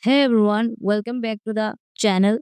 है everyone, welcome back to the channel.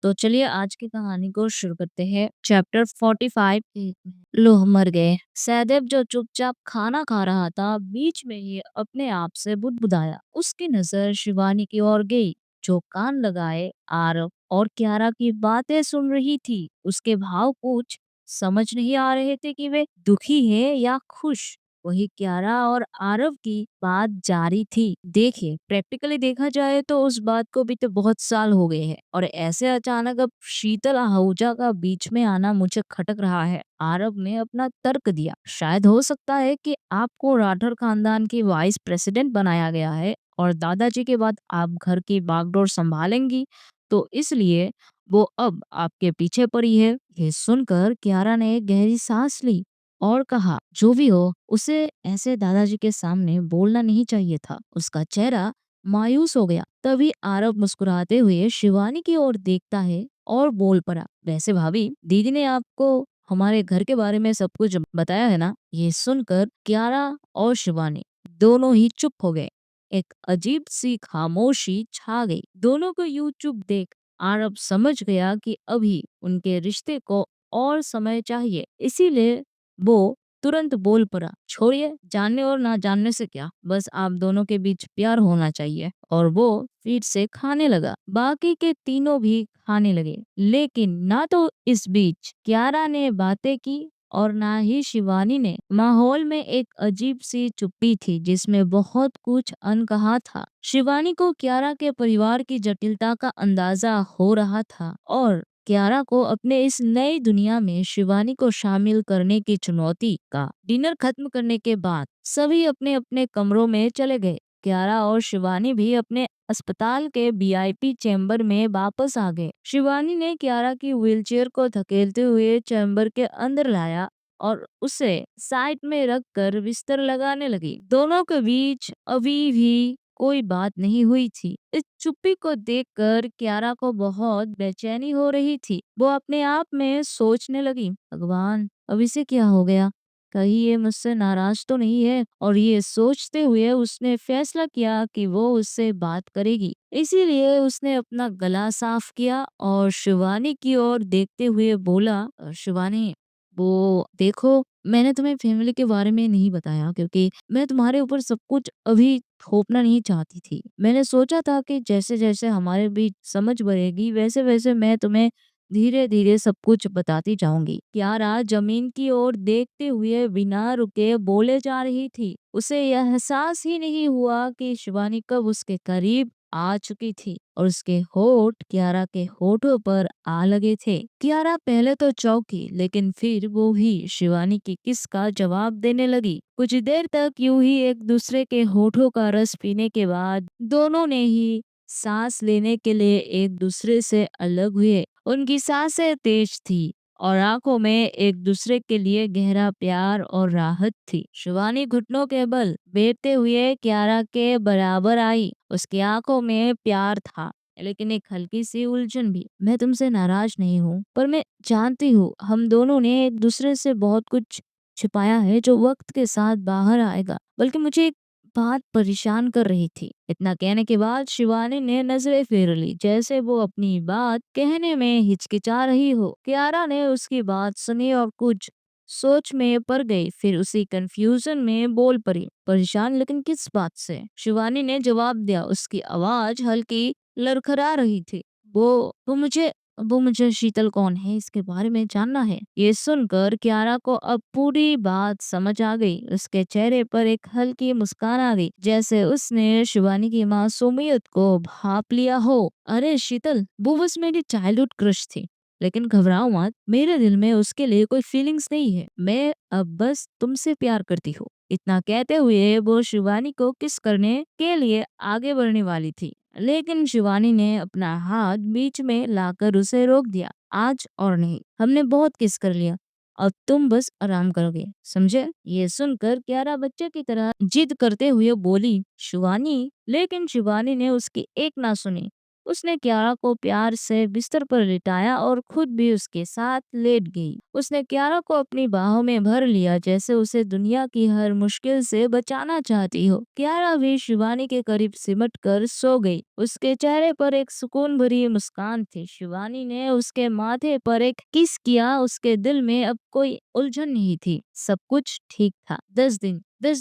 तो चलिए आज की कहानी को शुरू करते हैं। चैप्टर 45। लोग मर गए। सहदेव जो चुपचाप खाना खा रहा था, बीच में ही अपने आप से बुदबुदाया। उसकी नजर शिवानी की ओर गई, जो कान लगाए आरव और क्यारा की बातें सुन रही थी। उसके भाव कुछ समझ नहीं आ रहे थे कि वे दुखी है या खुश। वही क्यारा और आरव की बात जारी थी। देखिए, प्रैक्टिकली देखा जाए तो उस बात को भी तो बहुत साल हो गए हैं, और ऐसे अचानक अब शीतल आहूजा का बीच में आना मुझे खटक रहा है। आरव ने अपना तर्क दिया। शायद हो सकता है कि आपको राठौर खानदान की वाइस प्रेसिडेंट बनाया गया है और दादाजी के बाद आप घर की बागडोर संभालेंगी, तो इसलिए वो अब आपके पीछे पड़ी है। ये सुनकर क्यारा ने गहरी सांस ली और कहा, जो भी हो, उसे ऐसे दादाजी के सामने बोलना नहीं चाहिए था। उसका चेहरा मायूस हो गया। तभी आरव मुस्कुराते हुए शिवानी की ओर देखता है और बोल पड़ा, वैसे भाभी, दीदी ने आपको हमारे घर के बारे में सब कुछ बताया है ना? ये सुनकर क्यारा और शिवानी दोनों ही चुप हो गए। एक अजीब सी खामोशी छा गई। दोनों को यूं चुप देख आरव समझ गया कि अभी उनके रिश्ते को और समय चाहिए। इसीलिए वो तुरंत बोल पड़ा, छोड़िए, जानने और ना जानने से क्या, बस आप दोनों के बीच प्यार होना चाहिए। और वो फिर से खाने लगा। बाकी के तीनों भी खाने लगे, लेकिन ना तो इस बीच क्यारा ने बातें की और ना ही शिवानी ने। माहौल में एक अजीब सी चुप्पी थी, जिसमें बहुत कुछ अनकहा था। शिवानी को क्यारा के परिवार की जटिलता का अंदाजा हो रहा था, और क्यारा को अपने इस नई दुनिया में शिवानी को शामिल करने की चुनौती का। डिनर खत्म करने के बाद सभी अपने अपने कमरों में चले गए। क्यारा और शिवानी भी अपने अस्पताल के वीआईपी चैम्बर में वापस आ गए। शिवानी ने क्यारा की व्हीलचेयर को धकेलते हुए चैम्बर के अंदर लाया और उसे साइड में रख कर बिस्तर लगाने लगी। दोनों के बीच अभी भी कोई बात नहीं हुई थी। इस चुप्पी को देखकर क्यारा को बहुत बेचैनी हो रही थी। वो अपने आप में सोचने लगी, भगवान, अब इसे क्या हो गया? कहीं ये मुझसे नाराज तो नहीं है? और ये सोचते हुए उसने फैसला किया कि वो उससे बात करेगी। इसीलिए उसने अपना गला साफ किया और शिवानी की ओर देखते हुए बोला, शिवानी, वो देखो, मैंने तुम्हें फैमिली के बारे में नहीं बताया क्योंकि मैं तुम्हारे ऊपर सब कुछ अभी थोपना नहीं चाहती थी। मैंने सोचा था कि जैसे जैसे हमारे बीच समझ बढ़ेगी, वैसे वैसे मैं तुम्हें धीरे धीरे सब कुछ बताती जाऊंगी। क्यारा जमीन की ओर देखते हुए बिना रुके बोले जा रही थी। उसे यह एहसास ही नहीं हुआ कि शिवानी कब उसके करीब आ चुकी थी और उसके होठ क्यारा के होठों पर आ लगे थे। क्यारा पहले तो चौंकी, लेकिन फिर वो भी शिवानी की किस का जवाब देने लगी। कुछ देर तक यूं ही एक दूसरे के होठों का रस पीने के बाद दोनों ने ही सांस लेने के लिए एक दूसरे से अलग हुए। उनकी सांसें तेज थी और आंखों में एक दूसरे के लिए गहरा प्यार और राहत थी। शिवानी घुटनों के बल बैठते हुए क्यारा के बराबर आई। उसकी आंखों में प्यार था, लेकिन एक हल्की सी उलझन भी। मैं तुमसे नाराज नहीं हूँ, पर मैं जानती हूँ हम दोनों ने एक दूसरे से बहुत कुछ छिपाया है जो वक्त के साथ बाहर आएगा। बल्कि मुझे एक बात परेशान कर रही थी। इतना कहने के बाद शिवानी ने नजरें फेर ली, जैसे वो अपनी बात कहने में हिचकिचा रही हो। क्यारा ने उसकी बात सुनी और कुछ सोच में पड़ गई। फिर उसी कंफ्यूजन में बोल पड़ी, परेशान लेकिन किस बात से? शिवानी ने जवाब दिया, उसकी आवाज हल्की लड़खड़ा रही थी। वो मुझे शीतल कौन है, इसके बारे में जानना है। ये सुनकर क्यारा को अब पूरी बात समझ आ गई। उसके चेहरे पर एक हल्की मुस्कान आ गई, जैसे उसने शिवानी की मासूमियत को भाप लिया हो। अरे शीतल, वो बस मेरी चाइल्डहुड क्रश थी, लेकिन घबराओ मत, मेरे दिल में उसके लिए कोई फीलिंग्स नहीं है। मैं अब बस तुमसे प्यार करती हूँ। इतना कहते हुए वो शिवानी को किस करने के लिए आगे बढ़ने वाली थी, लेकिन शिवानी ने अपना हाथ बीच में लाकर उसे रोक दिया। आज और नहीं, हमने बहुत किस कर लिया, अब तुम बस आराम करोगे, समझे? ये सुनकर क्यारा बच्चे की तरह जिद करते हुए बोली, शिवानी। लेकिन शिवानी ने उसकी एक ना सुनी। उसने कियारा को प्यार से बिस्तर पर लिटाया और खुद भी उसके साथ लेट गई। उसने कियारा को अपनी बाहों में भर लिया जैसे उसे दुनिया की हर मुश्किल से बचाना चाहती हो। कियारा भी शिवानी के करीब सिमट कर सो गई। उसके चेहरे पर एक सुकून भरी मुस्कान थी। शिवानी ने उसके माथे पर एक किस किया। उसके दिल में अब कोई उलझन नहीं थी, सब कुछ ठीक था। 10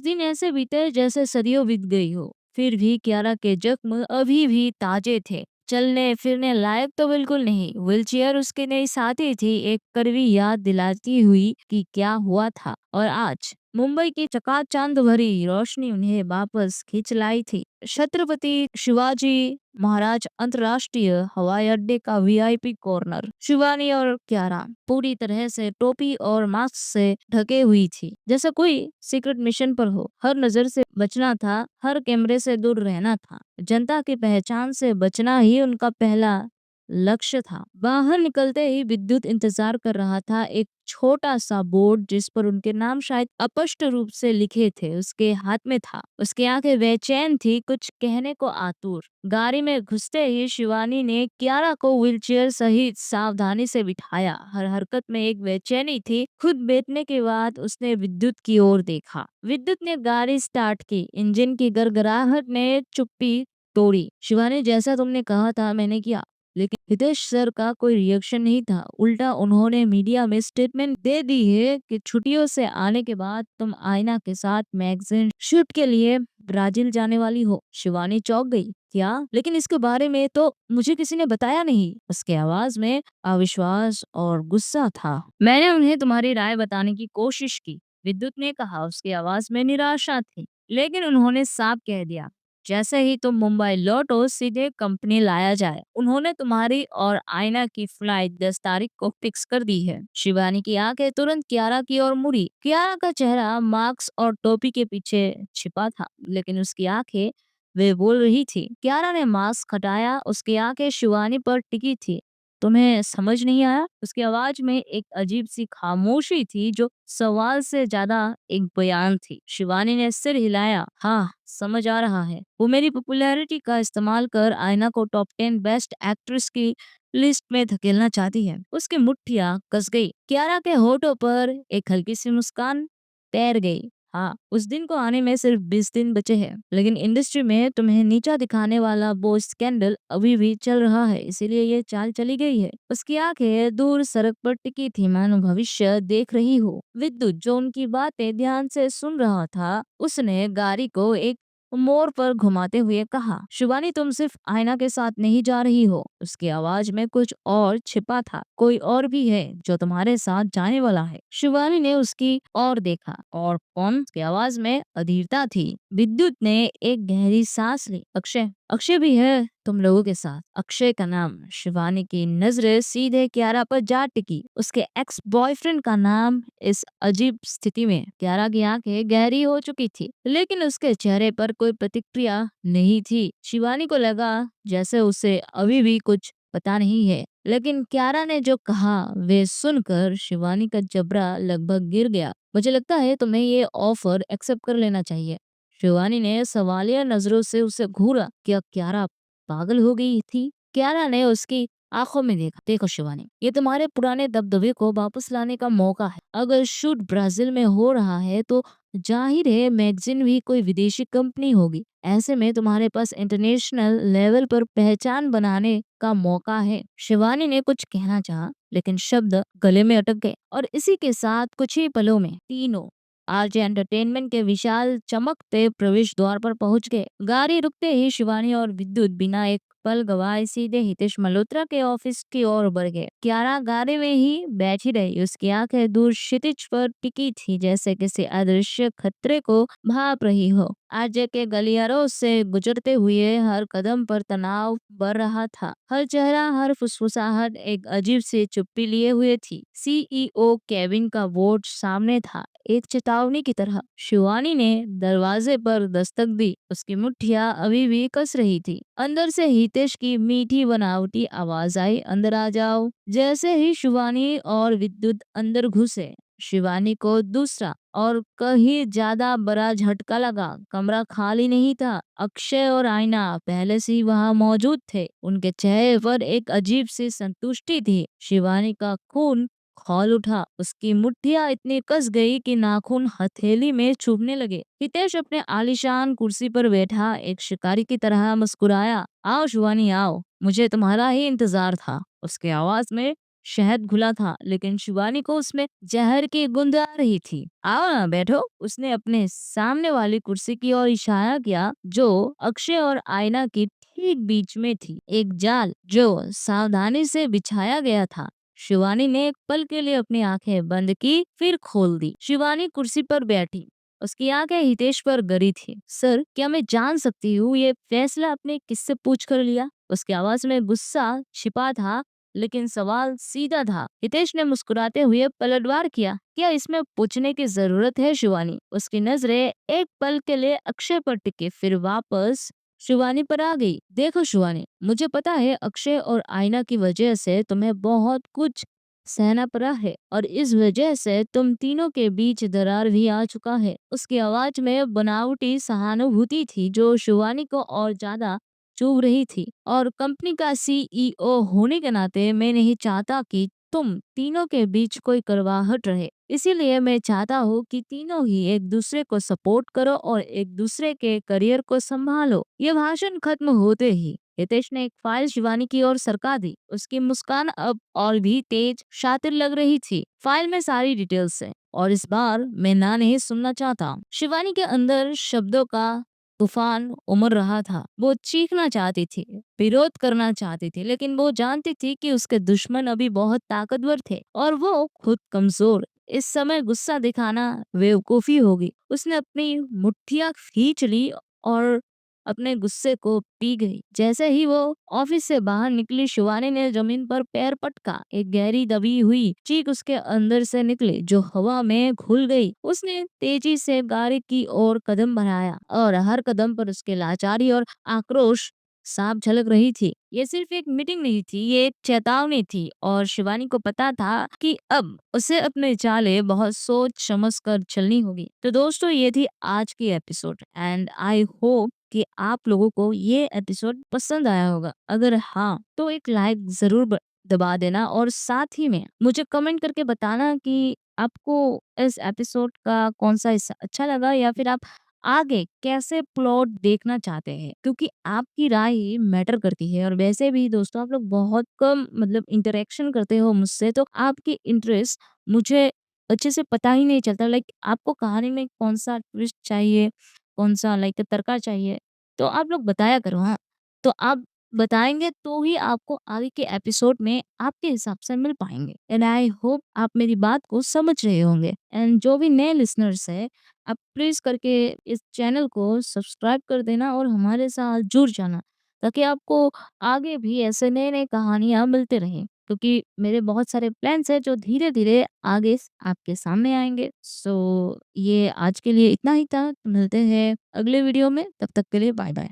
दिन ऐसे बीते जैसे सदियों बीत गई हो। फिर भी कियारा के जख्म अभी भी ताजे थे। चलने फिरने लायक तो बिल्कुल नहीं। व्हीलचेयर उसकी नई साथी थी, एक कड़वी याद दिलाती हुई कि क्या हुआ था। और आज मुंबई की चकाचौंध भरी रोशनी उन्हें वापस खींच लाई थी। छत्रपति शिवाजी महाराज अंतर्राष्ट्रीय हवाई अड्डे का वीआईपी कॉर्नर। शिवानी और कियारा पूरी तरह से टोपी और मास्क से ढके हुई थी, जैसे कोई सीक्रेट मिशन पर हो। हर नजर से बचना था, हर कैमरे से दूर रहना था। जनता की पहचान से बचना ही उनका पहला लक्ष्य था। बाहर निकलते ही विद्युत इंतजार कर रहा था। एक छोटा सा बोर्ड जिस पर उनके नाम शायद अस्पष्ट रूप से लिखे थे उसके हाथ में था। उसकी आंखें बेचैन थी, कुछ कहने को आतुर। गाड़ी में घुसते ही शिवानी ने कियारा को व्हीलचेयर सहित सावधानी से बिठाया। हर हरकत में एक बेचैनी थी। खुद बैठने के बाद उसने विद्युत की ओर देखा। विद्युत ने गाड़ी स्टार्ट की। इंजन की गड़गड़ाहट ने चुप्पी तोड़ी। शिवानी, जैसा तुमने कहा था मैंने किया, लेकिन हितेश सर का कोई रिएक्शन नहीं था। उल्टा उन्होंने मीडिया में स्टेटमेंट दे दी है कि छुट्टियों से आने के बाद तुम आईना के साथ मैगजीन शूट के लिए ब्राजील जाने वाली हो। शिवानी चौंक गई। क्या? लेकिन इसके बारे में तो मुझे किसी ने बताया नहीं। उसके आवाज में अविश्वास और गुस्सा था। मैंने उन्हें तुम्हारी राय बताने की कोशिश की, विद्युत ने कहा। उसकी आवाज में निराशा थी, लेकिन उन्होंने साफ कह दिया, जैसे ही तुम मुंबई लौटो सीधे कंपनी लाया जाए। उन्होंने तुम्हारी और आयना की फ्लाइट 10 तारीख को फिक्स कर दी है। शिवानी की आंखें तुरंत कियारा की ओर मुड़ी। कियारा का चेहरा मास्क और टोपी के पीछे छिपा था, लेकिन उसकी आंखें वे बोल रही थी। कियारा ने मास्क हटाया। उसकी आंखें शिवानी पर टिकी थी। तुम्हें समझ नहीं आया? उसकी आवाज में एक अजीब सी खामोशी थी जो सवाल से ज्यादा एक बयान थी। शिवानी ने सिर हिलाया। हाँ, समझ आ रहा है। वो मेरी पॉपुलैरिटी का इस्तेमाल कर आयना को टॉप 10 बेस्ट एक्ट्रेस की लिस्ट में धकेलना चाहती है। उसकी मुट्ठियां कस गई। कियारा के होठों पर एक हल्की सी मुस्कान तैर गई। हाँ, उस दिन को आने में सिर्फ 20 दिन बचे हैं, लेकिन इंडस्ट्री में तुम्हें नीचा दिखाने वाला वो स्कैंडल अभी भी चल रहा है, इसीलिए ये चाल चली गई है। उसकी आंखें दूर सड़क पर टिकी थी, मानो भविष्य देख रही हो। विद्युत, जो उनकी बातें ध्यान से सुन रहा था, उसने गाड़ी को एक मोड़ पर घुमाते हुए कहा, शिवानी, तुम सिर्फ आयना के साथ नहीं जा रही हो। उसकी आवाज में कुछ और छिपा था। कोई और भी है जो तुम्हारे साथ जाने वाला है। शिवानी ने उसकी ओर देखा। और कौन? उसकी आवाज में अधीरता थी। विद्युत ने एक गहरी सांस ली। अक्षय। अक्षय भी है तुम लोगों के साथ। अक्षय का नाम। शिवानी की नजरें सीधे कियारा पर जा टिकी। उसके एक्स बॉयफ्रेंड का नाम। इस अजीब स्थिति में कियारा की आंखें गहरी हो चुकी थी, लेकिन उसके चेहरे पर कोई प्रतिक्रिया नहीं थी। शिवानी को लगा जैसे उसे अभी भी कुछ पता नहीं है, लेकिन कियारा ने जो कहा वे सुनकर शिवानी का जबड़ा लगभग गिर गया। मुझे लगता है तुम्हें ये ऑफर एक्सेप्ट कर लेना चाहिए। शिवानी ने सवालिया नजरों से उसे घूरा। क्या कियारा पागल हो गई थी? कियारा ने उसकी आंखों में देखा। देखो शिवानी, ये तुम्हारे पुराने दबदबे को वापस लाने का मौका है। अगर शूट ब्राजील में हो रहा है तो जाहिर है मैगजीन भी कोई विदेशी कंपनी होगी। ऐसे में तुम्हारे पास इंटरनेशनल लेवल पर पहचान बनाने का मौका है। शिवानी ने कुछ कहना चाहा, लेकिन शब्द गले में अटक गए। और इसी के साथ कुछ ही पलों में तीनों आरजे एंटरटेनमेंट के विशाल चमकते प्रवेश द्वार पर पहुंच गए। गाड़ी रुकते ही शिवानी और विद्युत बिना एक पल गवाए सीधे हितेश मल्होत्रा के ऑफिस की ओर बढ़ गए। कियारा गाड़ी में ही बैठी रही। उसकी आंखें दूर क्षितिज पर टिकी थी, जैसे किसी अदृश्य खतरे को भाप रही हो। आरजे के गलियारों से गुजरते हुए हर कदम पर तनाव बढ़ रहा था। हर चेहरा, हर फुसफुसाहट एक अजीब सी चुप्पी लिए हुए थी। सीईओ केबिन का बोर्ड सामने था, एक चेतावनी की तरह। शिवानी ने दरवाजे पर दस्तक दी। उसकी मुट्ठियां अभी भी कस रही थी। अंदर से हितेश की मीठी बनावटी आवाज आई, अंदर आ जाओ। जैसे ही शिवानी और विद्युत अंदर घुसे, शिवानी को दूसरा और कहीं ज्यादा बड़ा झटका लगा। कमरा खाली नहीं था। अक्षय और आयना पहले से ही वहां मौजूद थे। उनके चेहरे पर एक अजीब सी संतुष्टि थी। शिवानी का खून खौल उठा। उसकी मुट्ठियां इतनी कस गई कि नाखून हथेली में चुभने लगे। हितेश अपने आलीशान कुर्सी पर बैठा एक शिकारी की तरह मुस्कुराया। आओ शिवानी आओ, मुझे तुम्हारा ही इंतजार था। उसके आवाज में शहद घुला था, लेकिन शिवानी को उसमें जहर की गूंज आ रही थी। आओ ना बैठो। उसने अपने सामने वाली कुर्सी की ओर इशारा किया, जो अक्षय और आयना की ठीक बीच में थी। एक जाल जो सावधानी से बिछाया गया था। शिवानी ने एक पल के लिए अपनी आंखें बंद की, फिर खोल दी। शिवानी कुर्सी पर बैठी। उसकी आंखें हितेश पर गड़ी थी। सर, क्या मैं जान सकती हूँ ये फैसला आपने किससे पूछ कर लिया? उसकी आवाज में गुस्सा छिपा था, लेकिन सवाल सीधा था। हितेश ने मुस्कुराते हुए पलटवार किया। क्या इसमें पूछने की जरूरत है शिवानी? उसकी नजरें एक पल के लिए अक्षय पर टिकी, फिर वापस शिवानी पर आ गई। देखो शिवानी, मुझे पता है अक्षय और आयना की वजह से तुम्हें बहुत कुछ सहना पड़ा है, और इस वजह से तुम तीनों के बीच दरार भी आ चुका है। उसकी आवाज में बनावटी सहानुभूति थी, जो शिवानी को और ज्यादा चुभ रही थी। और कंपनी का सीईओ होने के नाते मैं नहीं चाहता कि तुम तीनों के बीच कोई करवाहट रहे। इसीलिए मैं चाहता हूँ कि तीनों ही एक दूसरे को सपोर्ट करो और एक दूसरे के करियर को संभालो। ये भाषण खत्म होते ही हितेश ने एक फाइल शिवानी की ओर सरका दी। उसकी मुस्कान अब और भी तेज शातिर लग रही थी। फाइल में सारी डिटेल्स है, और इस बार मैं ना नहीं सुनना चाहता। शिवानी के अंदर शब्दों का तूफान उमड़ रहा था। वो चीखना चाहती थी, विरोध करना चाहती थी, लेकिन वो जानती थी कि उसके दुश्मन अभी बहुत ताकतवर थे और वो खुद कमजोर। इस समय गुस्सा दिखाना बेवकूफी होगी। उसने अपनी मुट्ठियां खींच ली और अपने गुस्से को पी गई। जैसे ही वो ऑफिस से बाहर निकली, शिवानी ने जमीन पर पैर पटका। एक गहरी दबी हुई चीख उसके अंदर से निकली, जो हवा में घुल गई। उसने तेजी से गाड़ी की ओर कदम बढ़ाया, और हर कदम पर उसके लाचारी और आक्रोश साफ झलक रही थी। ये सिर्फ एक मीटिंग नहीं थी, ये एक चेतावनी थी, और शिवानी को पता था कि अब उसे अपने चाले बहुत सोच समझ कर चलनी होगी। तो दोस्तों, ये थी आज की एपिसोड, एंड आई होप कि आप लोगों को ये एपिसोड पसंद आया होगा। अगर हाँ, तो एक लाइक जरूर दबा देना, और साथ ही में मुझे कमेंट करके बताना कि आपको इस एपिसोड का कौन सा हिस्सा अच्छा लगा, या फिर आप आगे कैसे प्लॉट देखना चाहते हैं, क्योंकि आपकी राय ही मैटर करती है। और वैसे भी दोस्तों, आप लोग बहुत कम मतलब इंटरेक्शन करते हो मुझसे, तो आपकी इंटरेस्ट मुझे अच्छे से पता ही नहीं चलता। लाइक आपको कहानी में कौन सा ट्विस्ट चाहिए, कौन सा लाइक तड़का चाहिए, तो आप लोग बताया करो। हाँ, तो आप बताएंगे तो ही आपको आगे के एपिसोड में आपके हिसाब से मिल पाएंगे। एंड आई होप आप मेरी बात को समझ रहे होंगे। एंड जो भी नए लिसनर्स है, आप प्लीज करके इस चैनल को सब्सक्राइब कर देना और हमारे साथ जुड़ जाना, ताकि आपको आगे भी ऐसे नए नए कहानियां मिलते रहें, क्योंकि मेरे बहुत सारे प्लान्स हैं जो धीरे धीरे आगे आपके सामने आएंगे। सो ये आज के लिए इतना ही था। मिलते हैं अगले वीडियो में, तब तक के लिए बाय बाय।